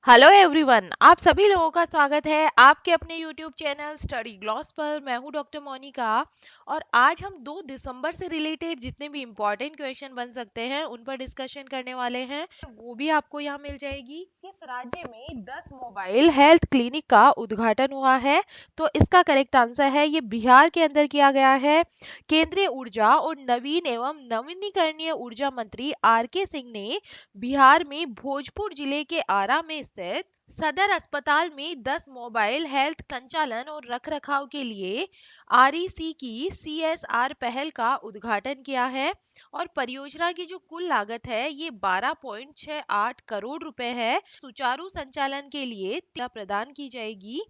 Hello everyone, आप सभी लोगों का स्वागत है आपके अपने यूट्यूब चैनल स्टडी ग्लॉस पर। मैं हूं डॉक्टर मोनिका और आज हम 2 दिसंबर से रिलेटेड जितने भी इम्पोर्टेंट क्वेश्चन बन सकते हैं उन पर डिस्कशन करने वाले हैं। वो भी आपको यहाँ मिल जाएगी। किस राज्य में 10 मोबाइल हेल्थ क्लिनिक का उद्घाटन हुआ है? तो इसका करेक्ट आंसर है ये बिहार के अंदर किया गया है। केंद्रीय ऊर्जा और नवीन एवं नवीनीकरणीय ऊर्जा मंत्री आर के सिंह ने बिहार में भोजपुर जिले के आरा में स्थित सदर अस्पताल में 10 मोबाइल हेल्थ संचालन और रखरखाव के लिए आरईसी की सीएसआर पहल का उद्घाटन किया है। और परियोजना की जो कुल लागत है ये 12.68 करोड़ रुपए है। सुचारू संचालन के लिए प्रदान की जाएगी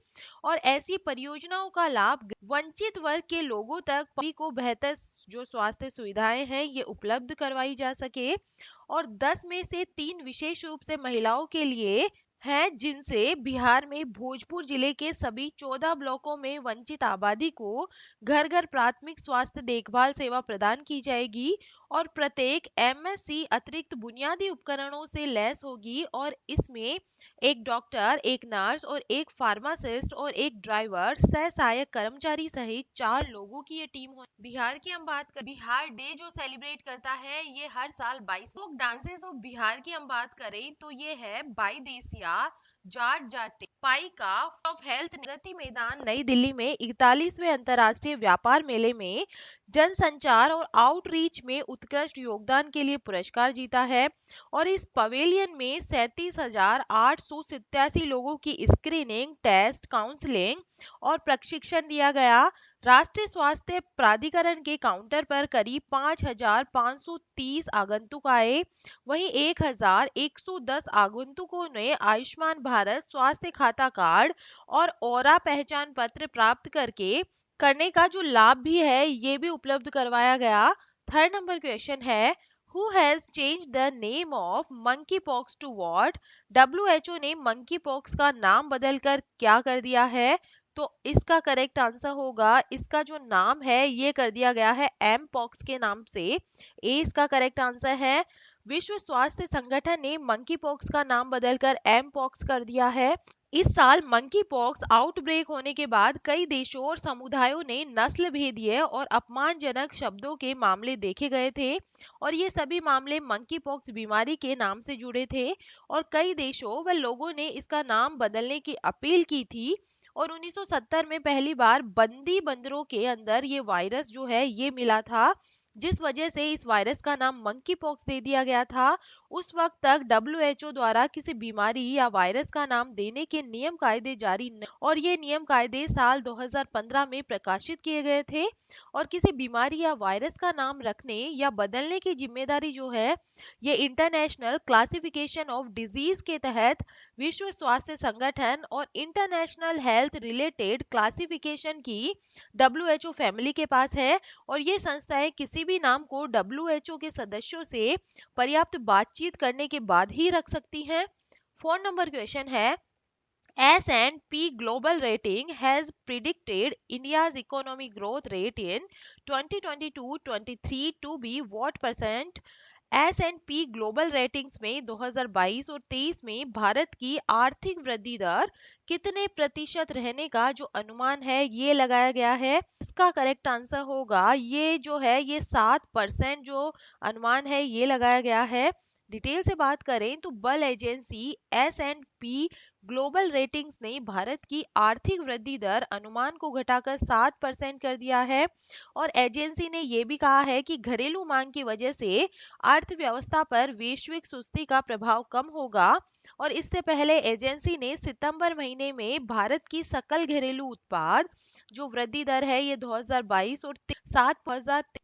और ऐसी परियोजनाओं का लाभ वंचित वर्ग के लोगों तक सभी को बेहतर जो स्वास्थ्य सुविधाएं हैं ये उपलब्ध करवाई जा सके। और 10 में से 3 विशेष रूप से महिलाओं के लिए हैं, जिनसे बिहार में भोजपुर जिले के सभी 14 ब्लॉकों में वंचित आबादी को घर घर प्राथमिक स्वास्थ्य देखभाल सेवा प्रदान की जाएगी। और प्रत्येक एमएससी अतिरिक्त बुनियादी उपकरणों से लैस होगी और इसमें एक डॉक्टर, एक नर्स और एक फार्मासिस्ट और एक ड्राइवर सह सहायक कर्मचारी सहित 4 लोगों की ये टीम हो। बिहार की हम बात कर, बिहार डे जो सेलिब्रेट करता है ये हर साल 22 फोक डांसेस ऑफ बिहार की हम बात करें तो ये है बाई देसिया, जाट जाटे, पाइका ऑफ हेल्थ प्रगति मैदान नई दिल्ली में 41वें अंतर्राष्ट्रीय व्यापार मेले में जनसंचार और आउटरीच में उत्कृष्ट योगदान के लिए पुरस्कार जीता है। और इस पवेलियन में 37,887 लोगों की स्क्रीनिंग, टेस्ट, काउंसलिंग और प्रशिक्षण दिया गया। राष्ट्रीय स्वास्थ्य प्राधिकरण के काउंटर पर करीब 5,530 आगंतुक आए। वहीं 1,110 आगंतुकों ने आयुष्मान भारत स्वास्थ्य खाता कार्ड और ओरा पहचान पत्र प्राप्त करने का जो लाभ भी है ये भी उपलब्ध करवाया गया। थर्ड नंबर क्वेश्चन है, Who has changed the name of monkeypox to what? WHO ने monkeypox का नाम बदलकर क्या कर दिया है? तो इसका करेक्ट आंसर होगा, इसका जो नाम है ये कर दिया गया है एम पॉक्स के नाम से। ए इसका करेक्ट आंसर है। विश्व स्वास्थ्य संगठन ने मंकी पॉक्स का नाम बदलकर एम पॉक्स कर दिया है। इस साल मंकी पॉक्स आउटब्रेक होने के बाद कई देशों और समुदायों ने नस्ल भेदीय और अपमानजनक शब्दों के मामले देखे गए थे और ये सभी मामले मंकी पॉक्स बीमारी के नाम से जुड़े थे। और कई देशों व लोगों ने इसका नाम बदलने की अपील की थी। और 1970 में पहली बार बंदी बंदरों के अंदर ये वायरस जो है ये मिला था, जिस वजह से इस वायरस का नाम मंकी पॉक्स दे दिया गया था। उस वक्त तक डब्ल्यूएचओ द्वारा किसी बीमारी या वायरस का नाम देने के नियम कायदे जारी नहीं और ये नियम कायदे साल 2015 में प्रकाशित किए गए थे। और किसी बीमारी या वायरस का नाम रखने या बदलने की जिम्मेदारी जो है ये इंटरनेशनल क्लासिफिकेशन ऑफ डिजीज के तहत विश्व स्वास्थ्य संगठन और इंटरनेशनल हेल्थ रिलेटेड क्लासिफिकेशन की डब्ल्यूएचओ फैमिली के पास है। और ये संस्थाएं किसी भी नाम को डब्ल्यूएचओ के सदस्यों से पर्याप्त बातचीत करने के बाद ही रख सकती हैं। 4 नंबर क्वेश्चन है, S&P Global Rating has predicted India's economic growth rate in 2022-23 to be what percent? S&P global ratings में 2022 और 23 में भारत की आर्थिक वृद्धि दर कितने प्रतिशत रहने का जो अनुमान है ये लगाया गया है। इसका करेक्ट आंसर होगा ये जो है ये 7% जो अनुमान है ये लगाया गया है। डिटेल से बात करें तो बल एजेंसी S&P ग्लोबल रेटिंग्स ने भारत की आर्थिक वृद्धि दर अनुमान को घटाकर 7% कर दिया है। और एजेंसी ने यह भी कहा है कि घरेलू मांग की वजह से अर्थव्यवस्था पर वैश्विक सुस्ती का प्रभाव कम होगा। और इससे पहले एजेंसी ने सितंबर महीने में भारत की सकल घरेलू उत्पाद जो वृद्धि दर है ये 2022 और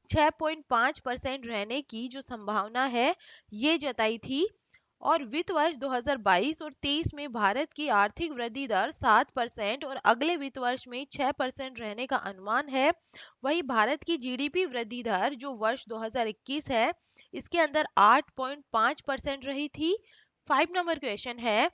6.5% रहने की जो संभावना है ये जताई थी। और वित्त वर्ष 2022 और 23 में भारत की आर्थिक वृद्धि दर 7% और अगले वित्त वर्ष में 6% रहने का अनुमान है। वही भारत की जीडीपी वृद्धि दर जो वर्ष 2021 है इसके अंदर 8.5% रही थी। 5 नंबर क्वेश्चन है,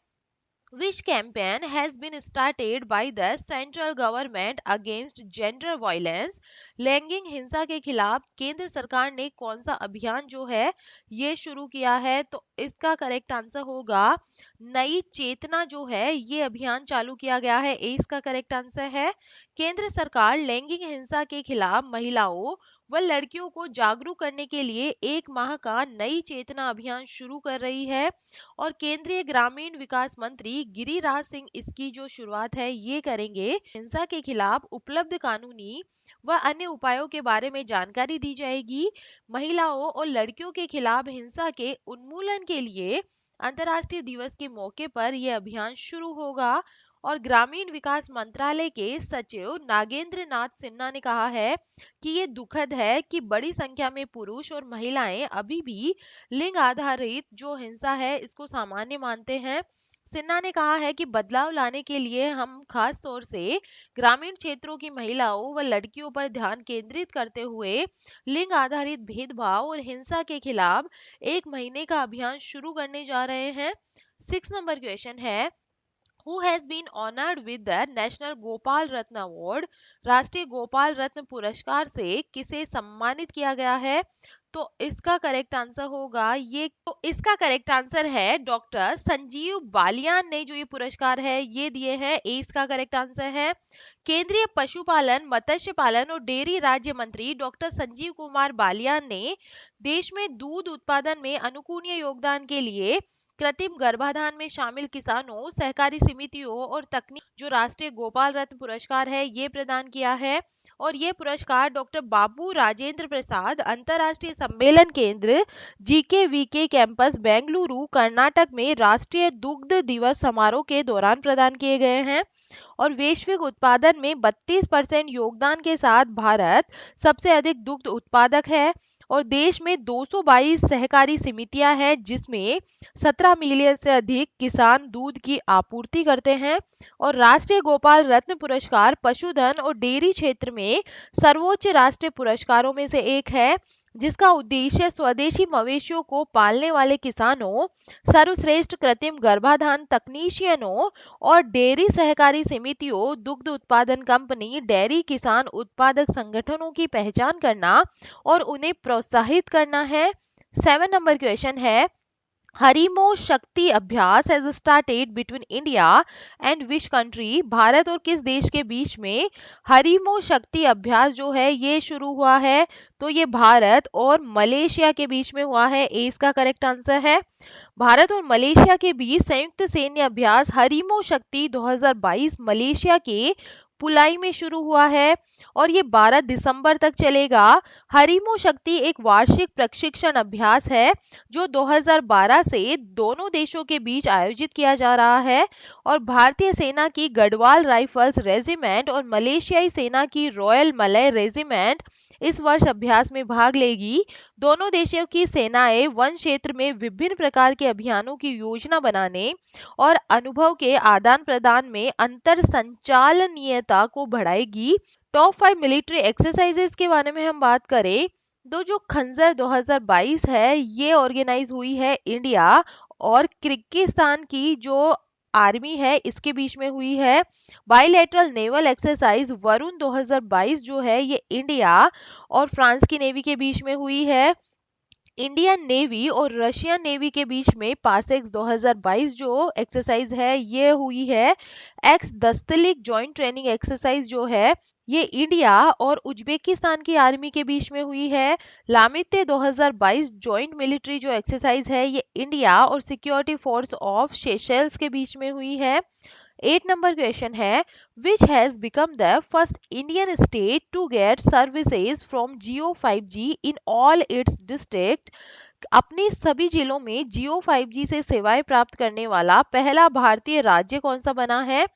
which campaign has been started by the central government against gender violence? लैंगिक हिंसा के खिलाफ केंद्र सरकार ने कौन सा अभियान जो है ये शुरू किया है? तो इसका करेक्ट आंसर होगा नई चेतना जो है ये अभियान चालू किया गया है। ए इसका करेक्ट आंसर है। केंद्र सरकार लैंगिक हिंसा के खिलाफ महिलाओं व लड़कियों को जागरूक करने के लिए 1 माह का नई चेतना अभियान शुरू कर रही है और केंद्रीय ग्रामीण विकास मंत्री गिरिराज सिंह इसकी जो शुरुआत है ये करेंगे। हिंसा के खिलाफ उपलब्ध कानूनी व अन्य उपायों के बारे में जानकारी दी जाएगी। महिलाओं और लड़कियों के खिलाफ हिंसा के उन्मूलन के लिए अंतर्राष्ट्रीय दिवस के मौके पर यह अभियान शुरू होगा। और ग्रामीण विकास मंत्रालय के सचिव नागेंद्र नाथ सिन्हा ने कहा है कि ये दुखद है कि बड़ी संख्या में पुरुष और महिलाएं अभी भी लिंग आधारित जो हिंसा है इसको सामान्य मानते हैं। सिन्हा ने कहा है कि बदलाव लाने के लिए हम खास तौर से ग्रामीण क्षेत्रों की महिलाओं व लड़कियों पर ध्यान केंद्रित करते हुए लिंग आधारित भेदभाव और हिंसा के खिलाफ 1 महीने का अभियान शुरू करने जा रहे हैं। 6 नंबर क्वेश्चन है, who has been honored with the National Gopal Ratna Award? राष्ट्रीय गोपाल रत्न पुरस्कार से किसे सम्मानित किया गया है? तो इसका करेक्ट आंसर होगा ये, तो इसका करेक्ट आंसर है डॉक्टर संजीव बालियान ने जो ये पुरस्कार है ये दिए हैं। ए इसका करेक्ट आंसर है। केंद्रीय पशुपालन मत्स्य पालन और डेयरी राज्य मंत्री डॉक्टर संजीव कुमार बालियान ने देश में दूध उत्पादन में अनुकरणीय योगदान के लिए कृत्रिम गर्भाधान में शामिल किसानों सहकारी समितियों और तकनीक जो राष्ट्रीय गोपाल रत्न पुरस्कार है ये प्रदान किया है। और ये पुरस्कार डॉक्टर बाबू राजेंद्र प्रसाद अंतर्राष्ट्रीय सम्मेलन केंद्र जीकेवीके कैंपस बेंगलुरु कर्नाटक में राष्ट्रीय दुग्ध दिवस समारोह के दौरान प्रदान किए गए हैं। और वैश्विक उत्पादन में 32% योगदान के साथ भारत सबसे अधिक दुग्ध उत्पादक है और देश में 222 सहकारी समितियां हैं जिसमें 17 मिलियन से अधिक किसान दूध की आपूर्ति करते हैं। और राष्ट्रीय गोपाल रत्न पुरस्कार पशुधन और डेयरी क्षेत्र में सर्वोच्च राष्ट्रीय पुरस्कारों में से एक है जिसका उद्देश्य स्वदेशी मवेशियों को पालने वाले किसानों, सर्वश्रेष्ठ कृत्रिम गर्भाधान तकनीशियनों और डेयरी सहकारी समितियों, दुग्ध उत्पादन कंपनी, डेयरी किसान उत्पादक संगठनों की पहचान करना और उन्हें प्रोत्साहित करना है। 7 नंबर क्वेश्चन है, हरिमो शक्ति अभ्यास has started between India and which country? Bharat और किस देश के बीच में हरिमो शक्ति अभ्यास जो है ये शुरू हुआ है? तो ये भारत और मलेशिया के बीच में हुआ है। ए इसका करेक्ट आंसर है। भारत और मलेशिया के बीच संयुक्त सैन्य अभ्यास हरिमो शक्ति 2022 मलेशिया के पुलाई में शुरू हुआ है और ये 12 दिसंबर तक चलेगा। हरिमो शक्ति एक वार्षिक प्रशिक्षण अभ्यास है जो 2012 से दोनों देशों के बीच आयोजित किया जा रहा है और भारतीय सेना की गढ़वाल राइफल्स रेजिमेंट और मलेशियाई सेना की रॉयल मलय रेजिमेंट इस वर्ष अभ्यास में भाग लेगी। दोनों देशों की सेनाएं वन क्षेत्र में विभिन्न प्रकार के अभियानों की योजना बनाने और अनुभव के आदान प्रदान में अंतर संचालनीयता को बढ़ाएगी। टॉप 5 मिलिट्री एक्सरसाइजेस के बारे में हम बात करें तो जो खंजर 2022 है ये ऑर्गेनाइज हुई है इंडिया और किर्गिस्तान की जो आर्मी है इसके बीच में हुई है। बाइलेटरल नेवल एक्सरसाइज वरुण 2022 जो है ये इंडिया और फ्रांस की नेवी के बीच में हुई है। इंडियन नेवी और रशियन नेवी के बीच में पासेक्स 2022 जो एक्सरसाइज है ये हुई है। एक्स दस्तलिक जॉइंट ट्रेनिंग एक्सरसाइज जो है ये इंडिया और उज्बेकिस्तान की आर्मी के बीच में हुई है। लामित्य 2022 जॉइंट मिलिट्री जो एक्सरसाइज है ये इंडिया और सिक्योरिटी फोर्स ऑफ सेशेल्स के बीच में हुई है। 8 नंबर क्वेश्चन है, which has become the first Indian state to get services from Jio 5G in all its district? अपने सभी जिलों में Jio 5G से सेवाएं प्राप्त करने वाला पहला भारतीय राज्य कौन सा बना है?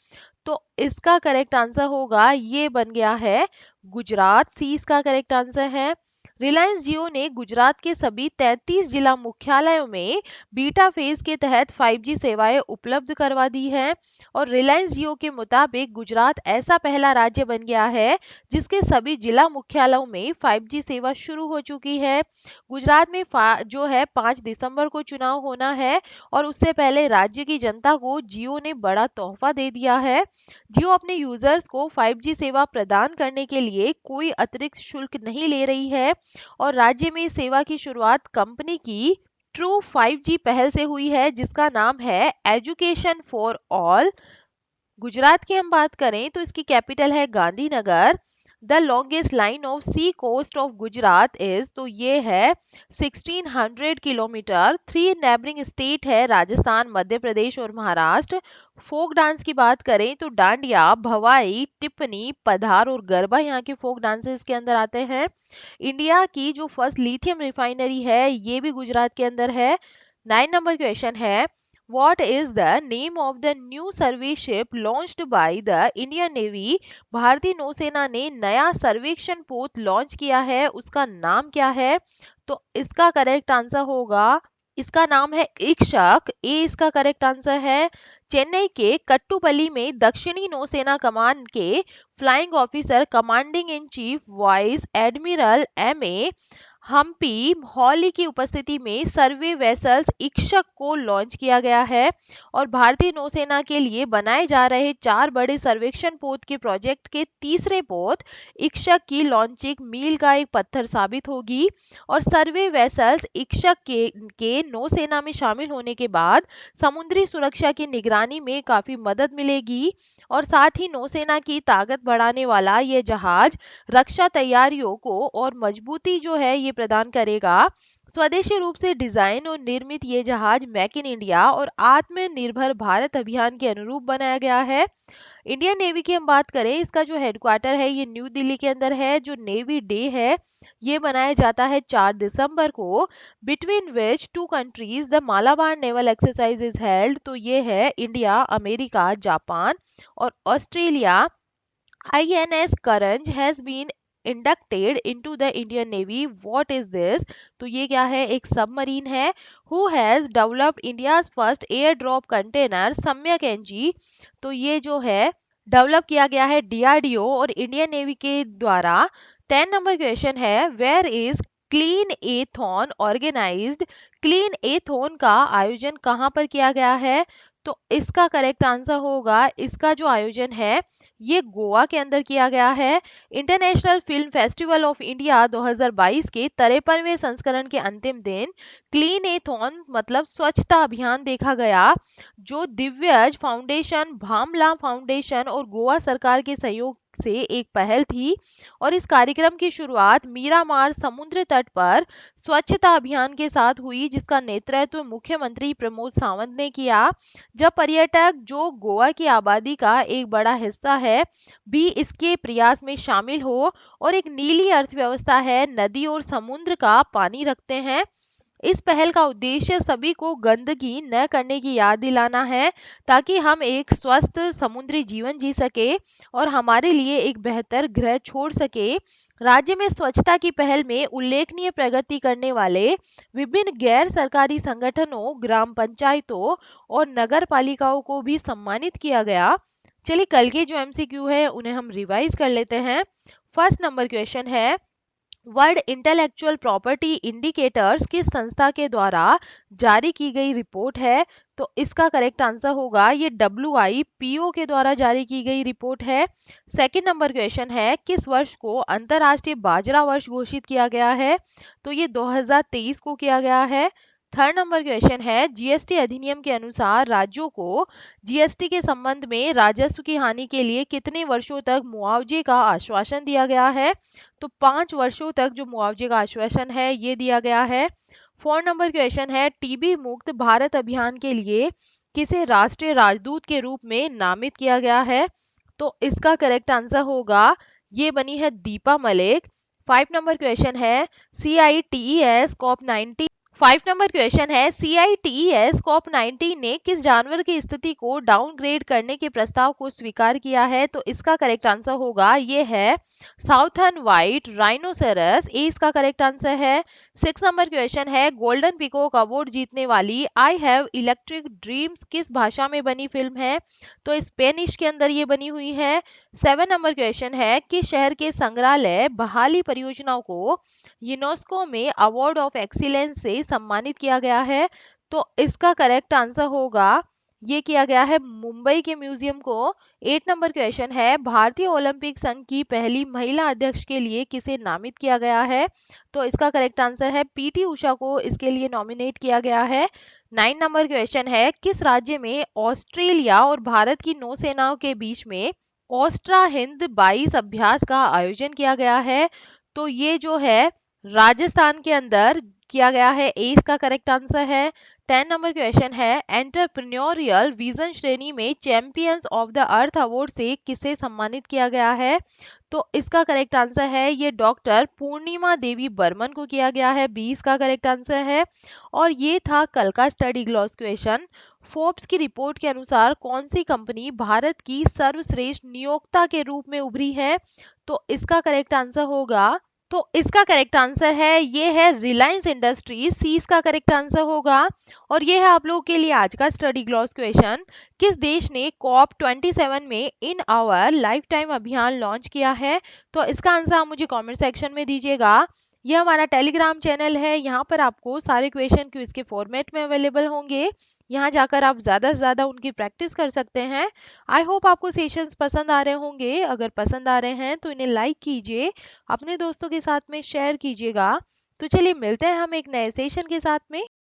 तो इसका करेक्ट आंसर होगा ये बन गया है गुजरात। सी इसका करेक्ट आंसर है। रिलायंस जियो ने गुजरात के सभी 33 जिला मुख्यालयों में बीटा फेज के तहत 5G सेवाएं उपलब्ध करवा दी हैं और रिलायंस जियो के मुताबिक गुजरात ऐसा पहला राज्य बन गया है जिसके सभी जिला मुख्यालयों में 5G सेवा शुरू हो चुकी है। गुजरात में जो है 5 दिसंबर को चुनाव होना है और उससे पहले राज्य की जनता को जियो ने बड़ा तोहफा दे दिया है। जियो अपने यूजर्स को 5G सेवा प्रदान करने के लिए कोई अतिरिक्त शुल्क नहीं ले रही है और राज्य में इस सेवा की शुरुआत कंपनी की ट्रू 5G पहल से हुई है जिसका नाम है एजुकेशन फॉर ऑल। गुजरात की हम बात करें तो इसकी कैपिटल है Gandhinagar. The longest line of sea coast of Gujarat is, तो ये है 1600 किलोमीटर। 3 नेबरिंग स्टेट है राजस्थान, मध्य प्रदेश और महाराष्ट्र। फोक डांस की बात करें तो डांडिया, भवाई, टिप्पणी, पधार और गरबा यहाँ के फोक डांसेस के अंदर आते हैं। इंडिया की जो फर्स्ट लिथियम रिफाइनरी है ये भी गुजरात के अंदर है। 9 नंबर क्वेश्चन है, What is the name of the new survey ship launched by the Indian Navy? भारतीय नौसेना ने नया सर्वेक्षण पोत लॉन्च किया है, उसका नाम क्या है? तो इसका करेक्ट आंसर होगा, इसका नाम है इक्षक। ए इसका करेक्ट आंसर है। चेन्नई के कट्टुपल्ली में दक्षिणी नौसेना कमान के flying officer commanding in chief vice admiral M.A. Hampiholi की उपस्थिति में सर्वे वेसल्स इक्षक को लॉन्च किया गया है और भारतीय नौसेना के लिए बनाए जा रहे 4 बड़े सर्वेक्षण पोत के प्रोजेक्ट के तीसरे पोत इक्षक की लॉन्चिंग मील का एक पत्थर साबित होगी और सर्वे वेसल्स इक्षक के नौसेना में शामिल होने के बाद समुद्री सुरक्षा की निगरानी में काफी मदद मिलेगी और साथ ही नौसेना की ताकत बढ़ाने वाला ये जहाज रक्षा तैयारियों को और मजबूती जो है ये प्रदान करेगा। स्वदेशी रूप से डिजाइन और निर्मित ये जहाज मेक इन इंडिया और आत्मनिर्भर भारत अभियान के अनुरूप बनाया गया है। इंडियन नेवी की हम बात करें, इसका जो हेडक्वार्टर है ये न्यू दिल्ली के अंदर है। जो नेवी डे है ये मनाया जाता है 4 दिसंबर को, between which two countries the Malabar naval exercise is held. तो ये है इंडिया, अमेरिका, जापान और Australia. INS Karanj has been inducted into the Indian Navy. What is this? तो ये क्या है, एक सबमरीन है। Who has developed India's first airdrop container? सम्यक NG। तो ये जो है डेवलप किया गया है DRDO और इंडियन नेवी के द्वारा। 10 नंबर क्वेश्चन है, where is cleanathon organised? Cleanathon का आयोजन कहाँ पर किया गया है? तो इसका करेक्ट आंसर होगा, इसका जो आयोजन है ये गोवा के अंदर किया गया है। International film festival of India 2022 के 53वें संस्करण के अंतिम दिन क्लीन एथॉन मतलब स्वच्छता अभियान देखा गया, जो दिव्यज फाउंडेशन, भामला फाउंडेशन और गोवा सरकार के सहयोग से एक पहल थी और इस कार्यक्रम की शुरुआत मीरामार समुद्र तट पर स्वच्छता अभियान के साथ हुई जिसका नेतृत्व मुख्यमंत्री प्रमोद सावंत ने किया। जब पर्यटक जो गोवा की आबादी का एक बड़ा हिस्सा है भी इसके प्रयास में शामिल हो और एक नीली अर्थव्यवस्था है, नदी और समुद्र का पानी रखते हैं। इस पहल का उद्देश्य सभी को गंदगी न करने की याद दिलाना है ताकि हम एक स्वस्थ समुद्री जीवन जी सके और हमारे लिए एक बेहतर ग्रह छोड़ सके। राज्य में स्वच्छता की पहल में उल्लेखनीय प्रगति करने वाले विभिन्न गैर सरकारी संगठनों, ग्राम पंचायतों और नगर पालिकाओं को भी सम्मानित किया गया। चलिए कल के जो एमसीक्यू है उन्हें हम रिवाइज कर लेते हैं। फर्स्ट नंबर क्वेश्चन है, वर्ल्ड इंटेलेक्चुअल प्रॉपर्टी इंडिकेटर्स किस संस्था के द्वारा जारी की गई रिपोर्ट है? तो इसका करेक्ट आंसर होगा, ये WIPO के द्वारा जारी की गई रिपोर्ट है। सेकंड नंबर क्वेश्चन है, किस वर्ष को अंतरराष्ट्रीय बाजरा वर्ष घोषित किया गया है? तो ये 2023 को किया गया है। थर्ड नंबर क्वेश्चन है, जीएसटी अधिनियम के अनुसार राज्यों को जीएसटी के संबंध में राजस्व की हानि के लिए कितने वर्षों तक मुआवजे का आश्वासन दिया गया है? तो 5 वर्षों तक जो मुआवजे का आश्वासन है ये दिया गया है। फोर नंबर क्वेश्चन है, टीबी मुक्त भारत अभियान के लिए किसे राष्ट्रीय राजदूत के रूप में नामित किया गया है? तो इसका करेक्ट आंसर होगा, ये बनी है दीपा मलिक। 5 नंबर क्वेश्चन है, CITES COP19 5 नंबर क्वेश्चन है CITES COP19 ने किस जानवर की स्थिति को डाउनग्रेड करने के प्रस्ताव को स्वीकार किया है? तो इसका करेक्ट आंसर होगा ये है साउथर्न व्हाइट राइनोसेरस, ए इसका करेक्ट आंसर है। 6 नंबर क्वेश्चन है गोल्डन पीकॉक अवार्ड जीतने वाली आई हैव इलेक्ट्रिक ड्रीम्स किस भाषा में बनी फिल्म है? तो स्पेनिश के अंदर ये बनी हुई है। 7 नंबर क्वेश्चन है किस शहर के संग्रहालय बहाली परियोजनाओं को यूनेस्को में अवार्ड ऑफ एक्सीलेंस से सम्मानित किया गया है? तो इसका करेक्ट आंसर होगा ये किया गया है मुंबई के म्यूजियम को। 8 नंबर क्वेश्चन है भारतीय ओलंपिक संघ की पहली महिला अध्यक्ष के लिए किसे नामित किया गया है? तो इसका करेक्ट आंसर है पीटी उषा को इसके लिए नॉमिनेट किया गया है। 9 नंबर क्वेश्चन है किस राज्य में ऑस्ट्रेलिया और भारत की नौसेनाओं के बीच में ओस्ट्रा हिंद 22 अभ्यास का आयोजन किया गया है? तो ये जो है राजस्थान के अंदर किया गया है, ए इसका करेक्ट आंसर है। 10 नंबर क्वेश्चन है एंटरप्रेन्योरियल विजन श्रेणी में champions of the earth award से किसे सम्मानित किया गया है? तो इसका करेक्ट आंसर है ये डॉक्टर पूर्णिमा देवी बर्मन को किया गया है, बी इसका करेक्ट आंसर है। और ये था कल का स्टडी ग्लॉस क्वेश्चन। फोर्ब्स की रिपोर्ट के अनुसार कौन सी कंपनी भारत की सर्वश्रेष्ठ नियोक्ता के रूप में उभरी है? तो इसका करेक्ट आंसर होगा, तो इसका करेक्ट आंसर है ये है रिलायंस इंडस्ट्रीज, सी इसका करेक्ट आंसर होगा। और ये है आप लोगों के लिए आज का स्टडी ग्लॉस क्वेश्चन। किस देश ने कॉप 27 में इन आवर लाइफ टाइम अभियान लॉन्च किया है? तो इसका आंसर आप मुझे कमेंट सेक्शन में दीजिएगा। यह हमारा टेलीग्राम चैनल है, यहाँ पर आपको सारे क्वेश्चन क्विज के फॉर्मेट में अवेलेबल होंगे। यहाँ जाकर आप ज़्यादा से ज़्यादा उनकी प्रैक्टिस कर सकते हैं। आई होप आपको सेशंस पसंद आ रहे होंगे। अगर पसंद आ रहे हैं तो इन्हें लाइक कीजिए, अपने दोस्तों के साथ में शेयर कीजिएगा। तो चलिए मिलते हैं हम एक नए सेशन के साथ में।